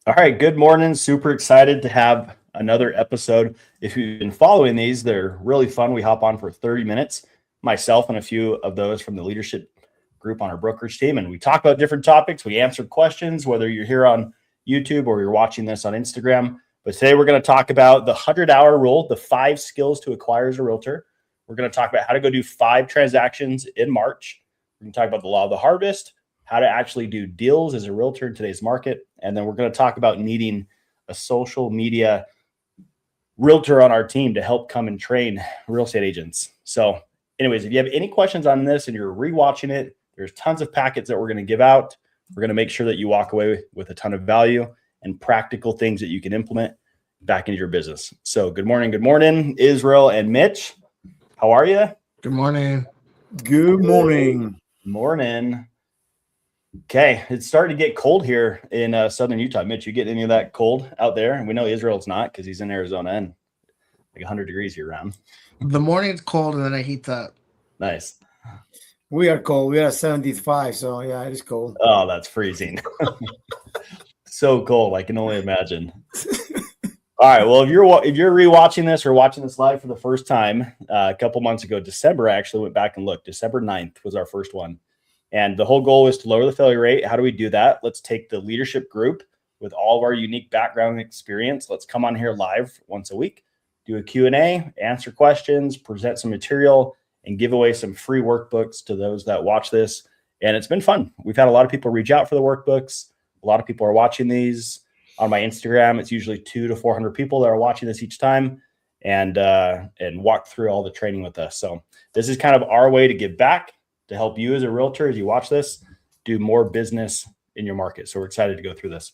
All right, good morning. Super excited to have another episode. If you've been following these, they're really fun. We hop on for 30 minutes, myself and a few of those from the leadership group on our brokerage team, and we talk about different topics. We answer questions, whether you're here on YouTube or you're watching this on Instagram. But today we're going to talk about the 100-hour rule, the 5 skills to acquire as a realtor. We're going to talk about how to go do 5 transactions in March. We're going to talk about the law of the harvest, how to actually do deals as a realtor in today's market. And then we're going to talk about needing a social media realtor on our team to help come and train real estate agents. So anyways, if you have any questions on this and you're rewatching it, there's tons of packets that we're going to give out. We're going to make sure that you walk away with a ton of value and practical things that you can implement back into your business. So good morning, Israel and Mitch. How are you? Good morning. Good morning. Morning. Okay, it's starting to get cold here in southern Utah. Mitch, you get any of that cold out there? And we know Israel's not because he's in Arizona and like 100 degrees year round. The morning's cold and then I heat up. Nice. We are cold. We are 75, so yeah, it is cold. Oh, that's freezing. So cold. I can only imagine. All right. Well, if you're rewatching this or watching this live for the first time, a couple months ago, December, I actually went back and looked. December 9th was our first one. And the whole goal was to lower the failure rate. How do we do that? Let's take the leadership group with all of our unique background and experience. Let's come on here live once a week, do a Q&A, answer questions, present some material, and give away some free workbooks to those that watch this. And it's been fun. We've had a lot of people reach out for the workbooks. A lot of people are watching these on my Instagram. It's usually 200 to 400 people that are watching this each time and walk through all the training with us. So this is kind of our way to give back, to help you as a realtor, as you watch this, do more business in your market. So we're excited to go through this.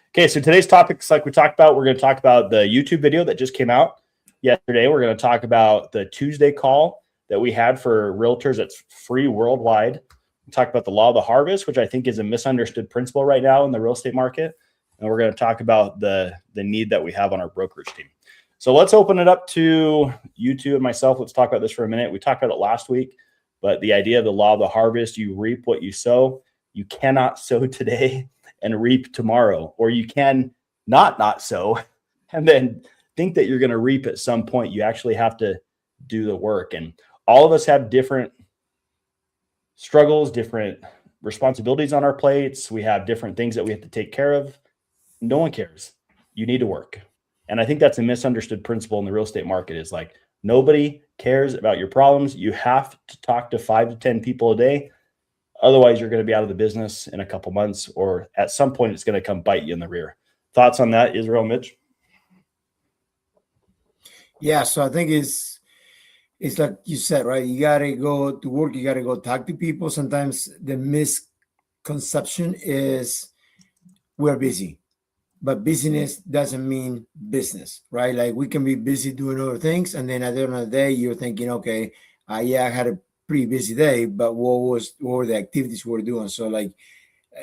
Okay, so today's topics, like we talked about, we're going to talk about the YouTube video that just came out yesterday. We're going to talk about the Tuesday call that we had for realtors that's free worldwide. We talk about the law of the harvest, which I think is a misunderstood principle right now in the real estate market. And we're going to talk about the need that we have on our brokerage team. So let's open it up to YouTube and myself. Let's talk about this for a minute. We talked about it last week. But the idea of the law of the harvest, you reap what you sow. You cannot sow today and reap tomorrow, or you can not sow and then think that you're going to reap at some point. You actually have to do the work. And all of us have different struggles, different responsibilities on our plates. We have different things that we have to take care of. No one cares. You need to work. And I think that's a misunderstood principle in the real estate market, is like, nobody cares about your problems. You have to talk to 5 to 10 people a day. Otherwise, you're going to be out of the business in a couple months, or at some point, it's going to come bite you in the rear. Thoughts on that, Israel, Mitch? Yeah, so I think it's like you said, right? You got to go to work. You got to go talk to people. Sometimes the misconception is we're busy. But busyness doesn't mean business, right? Like we can be busy doing other things, and then at the end of the day, you're thinking, okay, yeah, I had a pretty busy day, but what were the activities we're doing? So like,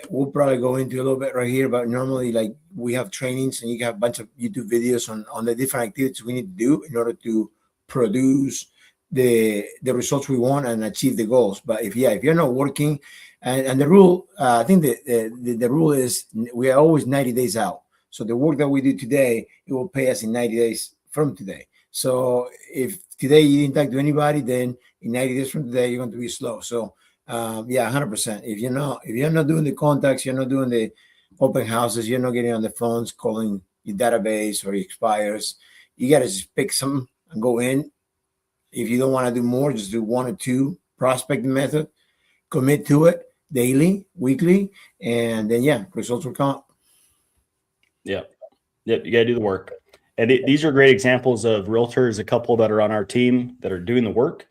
we'll probably go into a little bit right here, but normally like we have trainings and you have a bunch of YouTube videos on the different activities we need to do in order to produce the results we want and achieve the goals. But if you're not working, and the rule, I think the rule is we are always 90 days out. So the work that we do today, it will pay us in 90 days from today. So if today you didn't talk to anybody, then in 90 days from today, you're going to be slow. So yeah, 100%. If you're not doing the contacts, you're not doing the open houses, you're not getting on the phones, calling your database or your expires, you got to just pick some and go in. If you don't want to do more, just do 1 or 2 prospecting method, commit to it daily, weekly, and then yeah, results will come. Yep. You got to do the work. And these are great examples of realtors, a couple that are on our team that are doing the work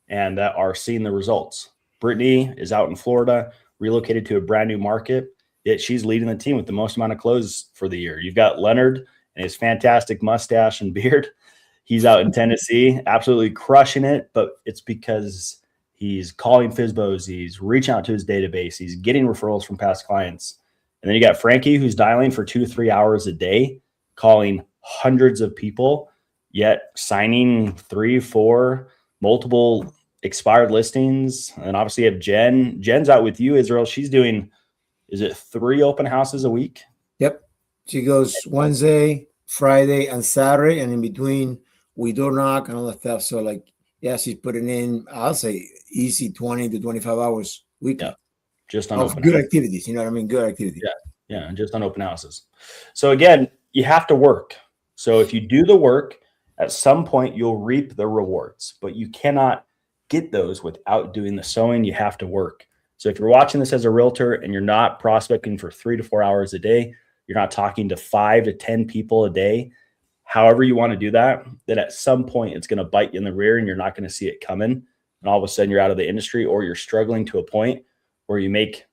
and that are seeing the results. Brittany is out in Florida, relocated to a brand new market, yet she's leading the team with the most amount of closes for the year. You've got Leonard and his fantastic mustache and beard. He's out in Tennessee, absolutely crushing it, but it's because he's calling FSBOs, he's reaching out to his database, he's getting referrals from past clients. And then you got Frankie, who's dialing for 2 to 3 hours a day, calling hundreds of people, yet signing 3, 4, multiple expired listings. And obviously you have Jen. Jen's out with you, Israel. She's doing, is it 3 open houses a week? Yep. She goes Wednesday, Friday, and Saturday, and in between we door knock and all that stuff. So like, yeah, she's putting in, I'll say, easy 20 to 25 hours weekly. Yeah. Just on of open good houses. activities. You know what I mean? Good activities. Yeah, just on open houses. So again, you have to work. So if you do the work, at some point you'll reap the rewards, but you cannot get those without doing the sowing. You have to work. So if you're watching this as a realtor and you're not prospecting for 3 to 4 hours a day, you're not talking to 5 to 10 people a day, however you want to do that, then at some point it's going to bite you in the rear and you're not going to see it coming. And all of a sudden you're out of the industry, or you're struggling to a point where you make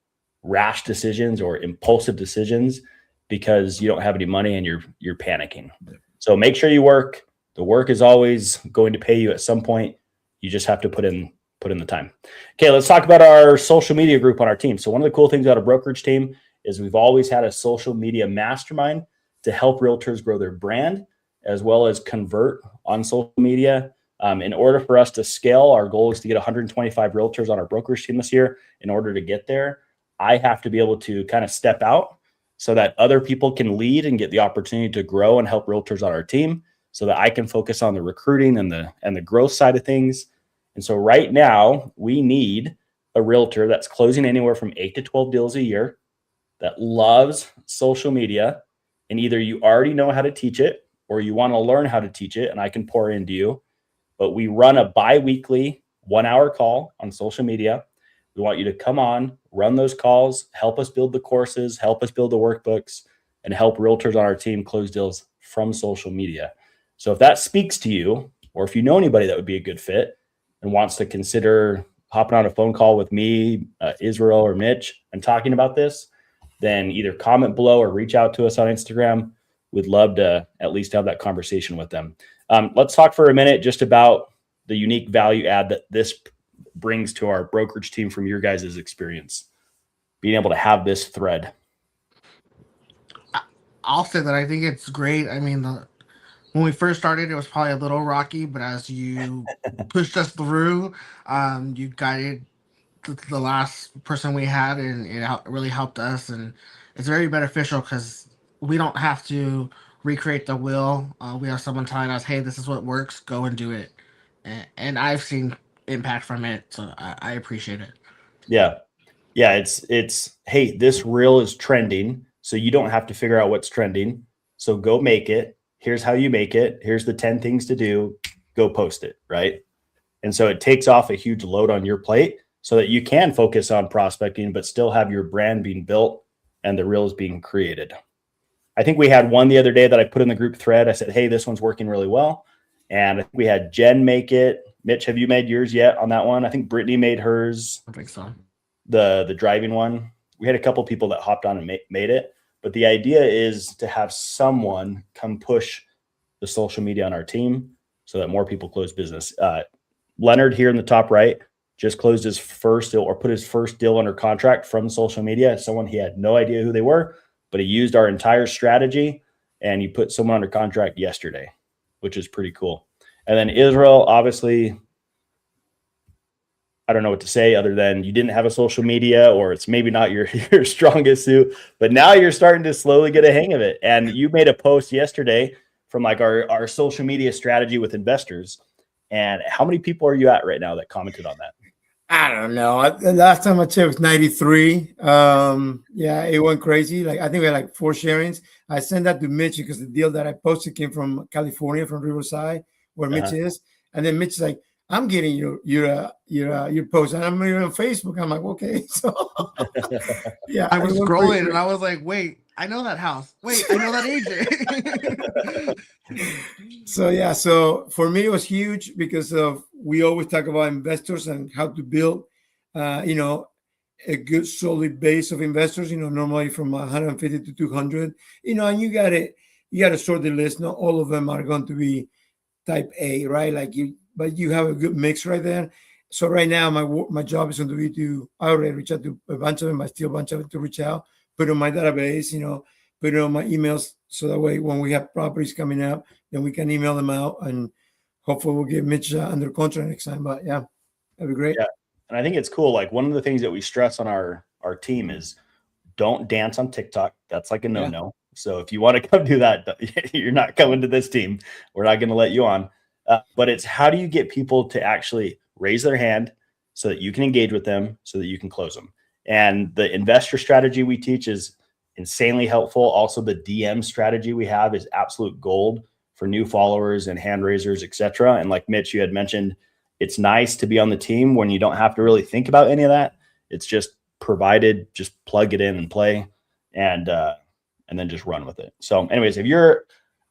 rash decisions or impulsive decisions because you don't have any money and you're panicking. So make sure you work. The work is always going to pay you at some point. You just have to put in the time. Okay, let's talk about our social media group on our team. So one of the cool things about a brokerage team is we've always had a social media mastermind to help realtors grow their brand as well as convert on social media. In order for us to scale, our goal is to get 125 realtors on our brokerage team this year. In order to get there, I have to be able to kind of step out so that other people can lead and get the opportunity to grow and help realtors on our team, so that I can focus on the recruiting and the growth side of things. And so right now we need a realtor that's closing anywhere from 8 to 12 deals a year, that loves social media, and either you already know how to teach it or you want to learn how to teach it and I can pour into you. But we run a bi-weekly 1-hour call on social media. We want you to come on, run those calls, help us build the courses, help us build the workbooks, and help realtors on our team close deals from social media. So if that speaks to you, or if you know anybody that would be a good fit and wants to consider hopping on a phone call with me, Israel, or Mitch, and talking about this, then either comment below or reach out to us on Instagram. We'd love to at least have that conversation with them. Let's talk for a minute just about the unique value add that this brings to our brokerage team from your guys' experience, being able to have this thread. I'll say that I think it's great. I mean, when we first started, it was probably a little rocky, but as you pushed us through, you guided the last person we had, and it really helped us. And it's very beneficial because we don't have to recreate the wheel. We have someone telling us, hey, this is what works, go and do it. And I've seen impact from it, so I appreciate it. Yeah. It's hey, this reel is trending, so you don't have to figure out what's trending. So go make it. Here's how you make it. Here's the 10 things to do. Go post it, right? And so it takes off a huge load on your plate so that you can focus on prospecting, but still have your brand being built and the reels being created. I think we had one the other day that I put in the group thread. I said, hey, this one's working really well. And I think we had Jen make it. Mitch, have you made yours yet on that one? I think Brittany made hers. I think so. The driving one. We had a couple people that hopped on and made it. But the idea is to have someone come push the social media on our team so that more people close business. Leonard here in the top right just closed his first deal, or put his first deal under contract from social media. Someone, he had no idea who they were, but he used our entire strategy and he put someone under contract yesterday, which is pretty cool. And then Israel, obviously, I don't know what to say other than you didn't have a social media, or it's maybe not your strongest suit, but now you're starting to slowly get a hang of it. And you made a post yesterday from like our social media strategy with investors. And how many people are you at right now that commented on that? I don't know. The last time I checked was 93. Yeah, it went crazy. Like, I think we had like 4 sharings. I sent that to Mitch because the deal that I posted came from California, from Riverside, where Mitch is. And then Mitch is like, I'm getting your post, and I'm even on Facebook. I'm like, okay. So yeah, I was scrolling and I was like, wait, I know that house. Wait, I know that agent. So yeah, so for me it was huge because of, we always talk about investors and how to build a good solid base of investors, normally from 150 to 200, and you gotta sort the list. Not all of them are going to be type A, right? But you have a good mix right there. So right now my job is going to be I already reached out to a bunch of them. I still a bunch of them to reach out, put on my database, put it on my emails, so that way when we have properties coming up, then we can email them out, and hopefully we'll get Mitch under contract next time. But yeah, that'd be great. Yeah. And I think it's cool. Like, one of the things that we stress on our team is don't dance on TikTok. That's like a no-no. So if you want to come do that, you're not coming to this team. We're not going to let you on. But it's how do you get people to actually raise their hand so that you can engage with them, so that you can close them. And the investor strategy we teach is insanely helpful. Also, the DM strategy we have is absolute gold for new followers and hand raisers, etc. And like Mitch, you had mentioned, it's nice to be on the team when you don't have to really think about any of that. It's just provided, just plug it in and play, and then just run with it. So anyways, if you're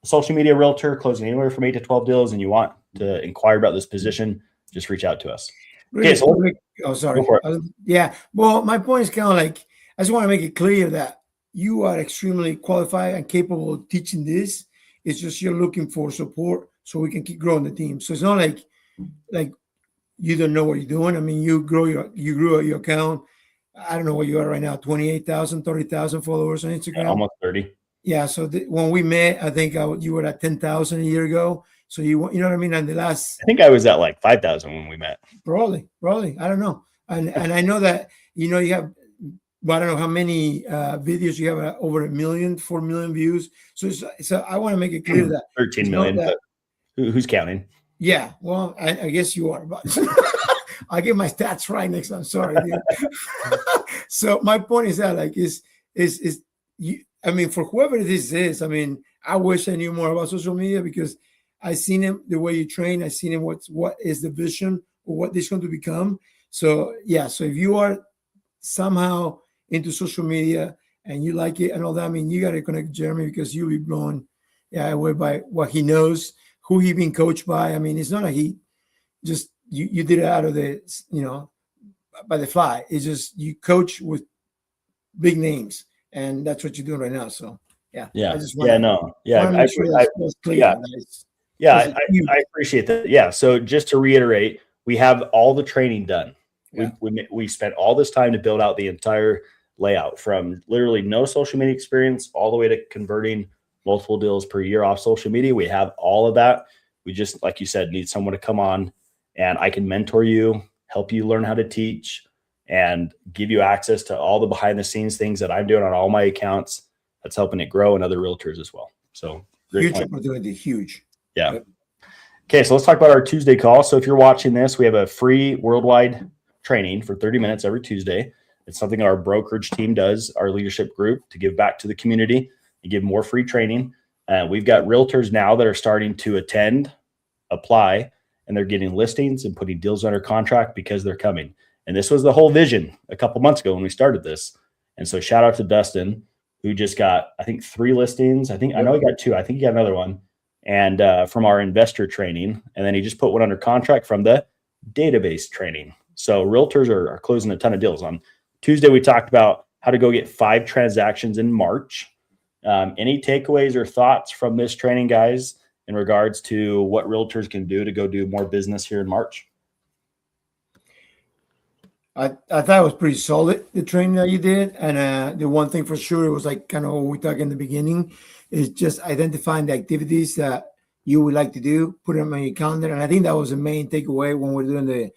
a social media realtor closing anywhere from 8 to 12 deals and you want to inquire about this position, just reach out to us. Really, Okay, so oh, sorry. go for it. Yeah. Well, my point is kind of like, I just want to make it clear that you are extremely qualified and capable of teaching this. It's just you're looking for support so we can keep growing the team. So it's not like you don't know what you're doing. I mean, you grew your account. I don't know what you are right now, 28,000, 30,000 followers on Instagram. Almost 30. Yeah. So when we met, I think you were at 10,000 a year ago. So you know what I mean? And I think I was at like 5,000 when we met. Probably. I don't know. And I know that, you have, I don't know how many videos you have, over 1 million, 4 million views. So I want to make it clear that 13 million, but who's counting? Yeah. Well, I guess you are, but I'll get my stats right next time. Sorry. So my point is that I mean, for whoever this is, I mean, I wish I knew more about social media because I seen him the way you train. I seen him what is the vision or what this is going to become. So yeah. So if you are somehow into social media and you like it and all that, I mean, you got to connect with Jeremy because you'll be blown away by what he knows, who he been coached by. I mean, it's not like he just you did it out of the by the fly. It's just you coach with big names, and that's what you're doing right now. So yeah. I appreciate that. Yeah. So just to reiterate, we have all the training done. Yeah. We spent all this time to build out the entire layout from literally no social media experience all the way to converting multiple deals per year off social media. We have all of that. We just, like you said, need someone to come on and I can mentor you, help you learn how to teach, and give you access to all the behind the scenes things that I'm doing on all my accounts. That's helping it grow and other realtors as well. So huge opportunity, huge. Yeah. Yep. Okay, so let's talk about our Tuesday call. So if you're watching this, we have a free worldwide training for 30 minutes every Tuesday. It's something our brokerage team does, our leadership group, to give back to the community and give more free training. We've got realtors now that are starting to attend, apply, and they're getting listings and putting deals under contract because they're coming. And this was the whole vision a couple months ago when we started this. And so shout out to Dustin, who just got, I think, 3 listings. I know he got 2. I think he got another one. And from our investor training. And then he just put one under contract from the database training. So realtors are closing a ton of deals. On Tuesday, we talked about how to go get 5 transactions in March. Any takeaways or thoughts from this training, guys, in regards to what realtors can do to go do more business here in March? I thought it was pretty solid, the training that you did. And the one thing for sure, it was like kind of what we talked in the beginning, is just identifying the activities that you would like to do, put them on your calendar. And I think that was the main takeaway when we're doing the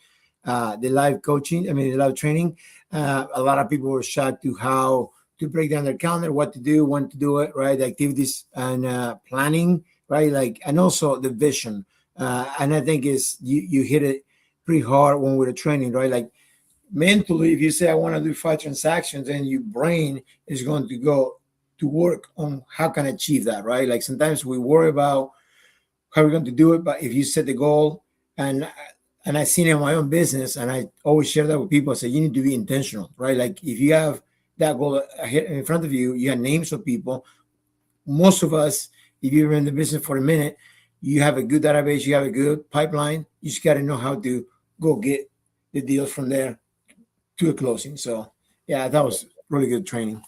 live coaching, the live training. A lot of people were shocked to how to break down their calendar, what to do, when to do it, right? The activities and planning, right? And also the vision. And I think you hit it pretty hard when we're training, right? Mentally, if you say I want to do 5 transactions, then your brain is going to go to work on how can I achieve that, right? Sometimes we worry about how we're going to do it, but if you set the goal, and I've seen it in my own business, and I always share that with people, I say you need to be intentional, right? If you have that goal in front of you, you have names of people. Most of us, if you're in the business for a minute, you have a good database, you have a good pipeline. You just got to know how to go get the deals from there to a closing. So yeah, that was really good training.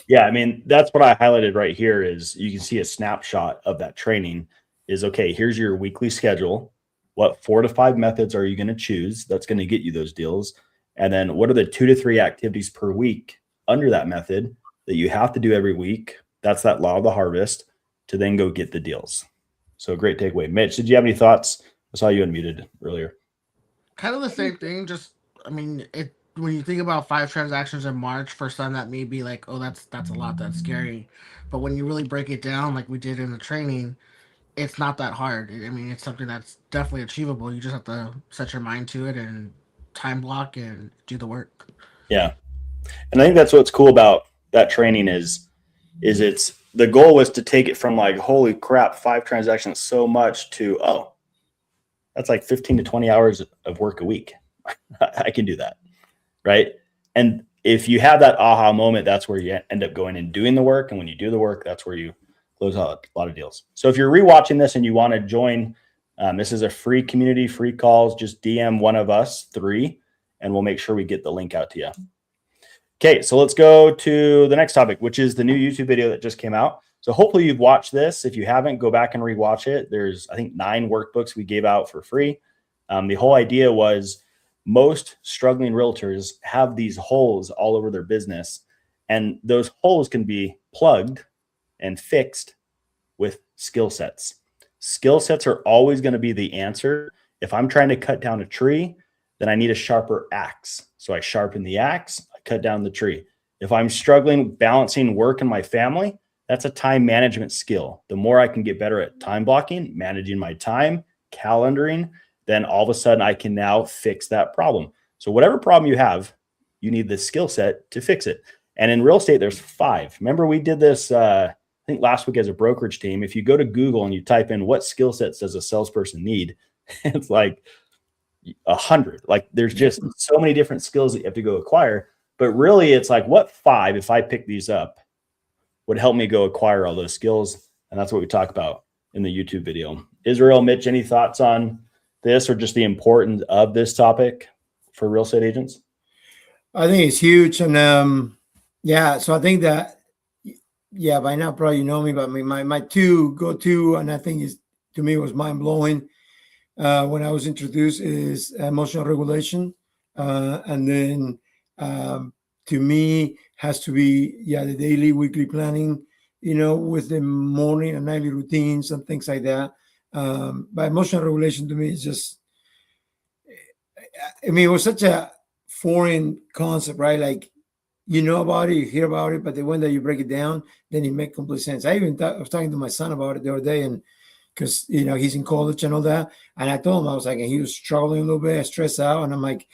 Yeah. That's what I highlighted right here is you can see a snapshot of that training is, okay, here's your weekly schedule. What 4 to 5 methods are you going to choose that's going to get you those deals? And then what are the 2 to 3 activities per week under that method that you have to do every week? That's that law of the harvest to then go get the deals. So great takeaway. Mitch, did you have any thoughts? I saw you unmuted earlier. Kind of the same thing. Just, when you think about 5 transactions in March, for some that may be like, oh, that's a lot, that's scary. But when you really break it down, like we did in the training, it's not that hard. I mean, it's something that's definitely achievable. You just have to set your mind to it and time block and do the work. Yeah. And I think that's what's cool about that training is it's the goal was to take it from like, holy crap, 5 transactions so much to, oh, that's like 15 to 20 hours of work a week. I can do that. Right. And if you have that aha moment, that's where you end up going and doing the work. And when you do the work, that's where you close out a lot of deals. So if you're rewatching this and you want to join, this is a free community, free calls, just DM one of us 3, and we'll make sure we get the link out to you. Okay, so let's go to the next topic, which is the new YouTube video that just came out. So hopefully you've watched this. If you haven't, go back and rewatch it. There's, I think, 9 workbooks we gave out for free. The whole idea was most struggling realtors have these holes all over their business, and those holes can be plugged and fixed with skill sets. Skill sets are always going to be the answer. If I'm trying to cut down a tree, then I need a sharper axe. So I sharpen the axe, I cut down the tree. If I'm struggling balancing work and my family, that's a time management skill. The more I can get better at time blocking, managing my time, calendaring, then all of a sudden I can now fix that problem. So whatever problem you have, you need the skill set to fix it. And in real estate, there's 5. Remember, we did this, I think last week as a brokerage team. If you go to Google and you type in what skill sets does a salesperson need, it's like 100. Like there's just so many different skills that you have to go acquire. But really, it's like, what 5, if I pick these up, would help me go acquire all those skills? And that's what we talk about in the YouTube video. Israel, Mitch, any thoughts on this or just the importance of this topic for real estate agents? I think it's huge. And yeah, so I think that, yeah, by now probably you know me, but my 2 go-to, and I think is to me was mind-blowing when I was introduced, is emotional regulation. And then to me has to be, the daily, weekly planning, with the morning and nightly routines and things like that. But emotional regulation to me is just, I mean, it was such a foreign concept, right? Like, you know about it, you hear about it, but the when that you break it down, then it makes complete sense. I was talking to my son about it the other day, and because he's in college and all that, and I told him, I was like, and he was struggling a little bit, stressed out, and I'm like,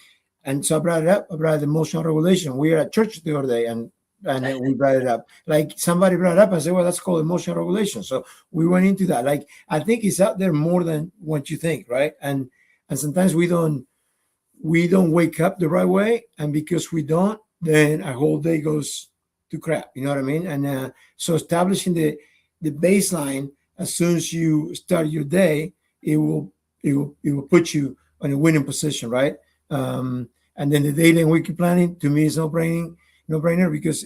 and so I brought it up. I brought the emotional regulation. We were at church the other day, and then we brought it up. Like somebody brought it up, I said, well, that's called emotional regulation. So we went into that. Like I think it's out there more than what you think, right? And sometimes we don't wake up the right way, and because we don't, then our whole day goes to crap. You know what I mean? And so establishing the baseline as soon as you start your day, it will put you in a winning position, right? And then the daily and weekly planning to me is no brainer because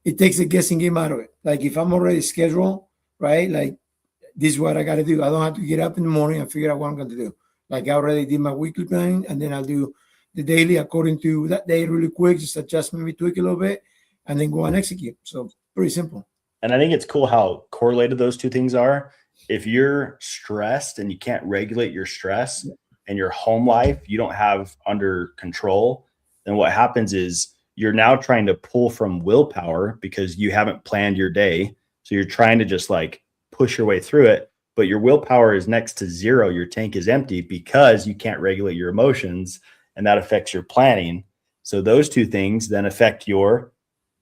it takes the guessing game out of it. Like if I'm already scheduled, right? Like this is what I got to do. I don't have to get up in the morning and figure out what I'm going to do. Like I already did my weekly planning, and then I'll do the daily according to that day really quick, just adjust, maybe tweak a little bit, and then go and execute. So pretty simple. And I think it's cool how correlated those 2 things are. If you're stressed and you can't regulate your stress and your home life, you don't have under control, then what happens is you're now trying to pull from willpower because you haven't planned your day. So you're trying to just like push your way through it, but your willpower is next to 0. Your tank is empty because you can't regulate your emotions, and that affects your planning. So those 2 things then affect your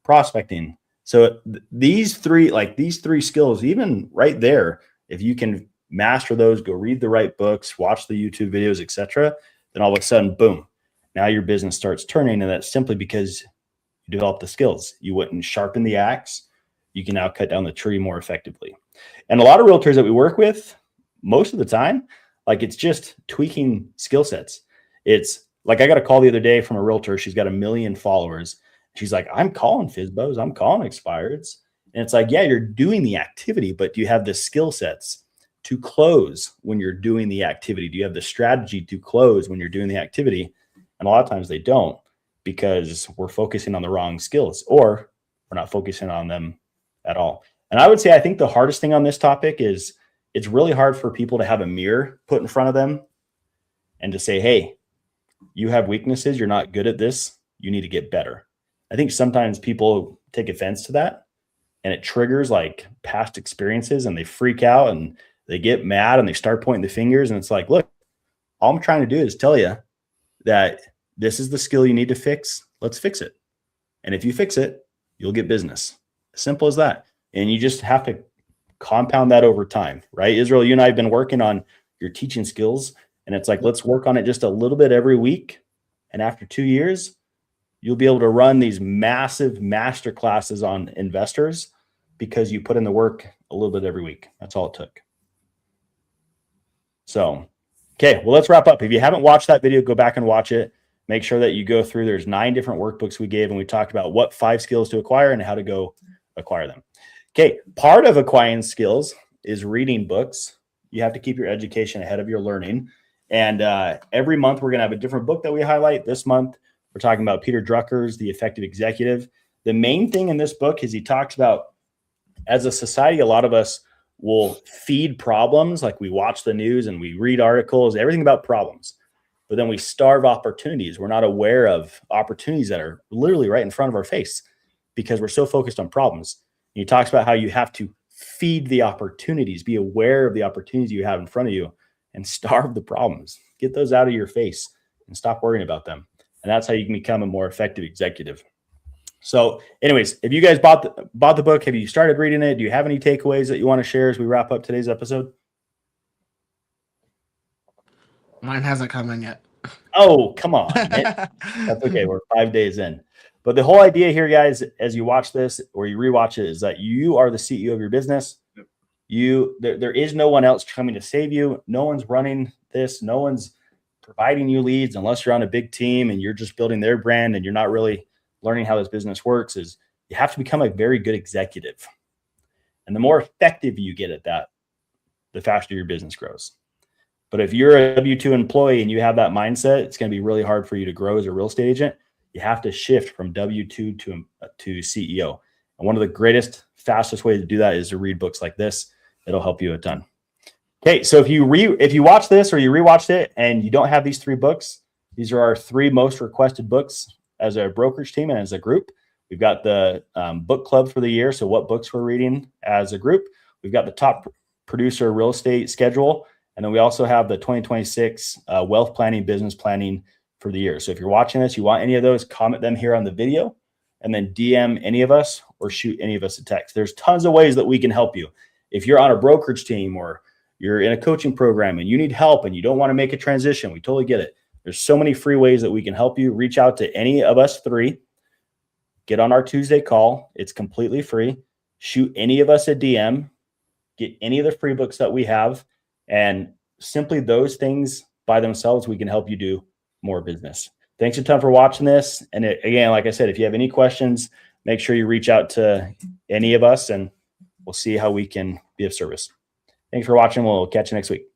prospecting. So these 3 skills, even right there, if you can master those, go read the right books, watch the YouTube videos, etc., then all of a sudden, boom, now your business starts turning. And that's simply because you develop the skills. You wouldn't sharpen the axe. You can now cut down the tree more effectively. And a lot of realtors that we work with, most of the time, like it's just tweaking skill sets. It's like I got a call the other day from a realtor. She's got 1 million followers. She's like, I'm calling FSBOs, I'm calling expireds. And it's like, yeah, you're doing the activity, but do you have the skill sets to close when you're doing the activity? Do you have the strategy to close when you're doing the activity? And a lot of times they don't, because we're focusing on the wrong skills, or we're not focusing on them at all. And I would say, I think the hardest thing on this topic is it's really hard for people to have a mirror put in front of them and to say, hey, you have weaknesses. You're not good at this. You need to get better. I think sometimes people take offense to that, and it triggers like past experiences, and they freak out and they get mad and they start pointing the fingers. And it's like, look, all I'm trying to do is tell you that this is the skill you need to fix. Let's fix it. And if you fix it, you'll get business. Simple as that. And you just have to compound that over time, right? Israel, you and I have been working on your teaching skills, and it's like, let's work on it just a little bit every week. And after 2 years, you'll be able to run these massive master classes on investors because you put in the work a little bit every week. That's all it took. So, okay, well, let's wrap up. If you haven't watched that video, go back and watch it. Make sure that you go through. There's 9 different workbooks we gave, and we talked about what 5 skills to acquire and how to go acquire them. Okay, part of acquiring skills is reading books. You have to keep your education ahead of your learning. And every month we're going to have a different book that we highlight. This month we're talking about Peter Drucker's The Effective Executive. The main thing in this book is he talks about, as a society, a lot of us will feed problems. Like we watch the news and we read articles, everything about problems. But then we starve opportunities. We're not aware of opportunities that are literally right in front of our face because we're so focused on problems. And he talks about how you have to feed the opportunities, be aware of the opportunities you have in front of you, and starve the problems. Get those out of your face and stop worrying about them. And that's how you can become a more effective executive. So anyways, if you guys bought the book, have you started reading it? Do you have any takeaways that you want to share as we wrap up today's episode? Mine hasn't come in yet. Oh, come on. That's okay. We're 5 days in. But the whole idea here, guys, as you watch this or you rewatch it, is that you are the CEO of your business. There is no one else coming to save you. No one's running this. No one's providing you leads unless you're on a big team and you're just building their brand and you're not really learning how this business works. Is you have to become a very good executive. And the more effective you get at that, the faster your business grows. But if you're a W-2 employee and you have that mindset, it's going to be really hard for you to grow as a real estate agent. You have to shift from W-2 to CEO. And one of the greatest, fastest ways to do that is to read books like this. It'll help you a ton. Okay, so if you watch this or you rewatched it and you don't have these 3 books, these are our 3 most requested books as a brokerage team and as a group. We've got the book club for the year, so what books we're reading as a group. We've got the top producer real estate schedule, and then we also have the 2026 wealth planning, business planning for the year. So if you're watching this, you want any of those, comment them here on the video, and then DM any of us or shoot any of us a text. There's tons of ways that we can help you. If you're on a brokerage team or you're in a coaching program and you need help and you don't want to make a transition, we totally get it. There's so many free ways that we can help you. Reach out to any of us 3. Get on our Tuesday call. It's completely free. Shoot any of us a DM. Get any of the free books that we have. And simply those things by themselves, we can help you do more business. Thanks a ton for watching this. And again, like I said, if you have any questions, make sure you reach out to any of us and we'll see how we can be of service. Thanks for watching. We'll catch you next week.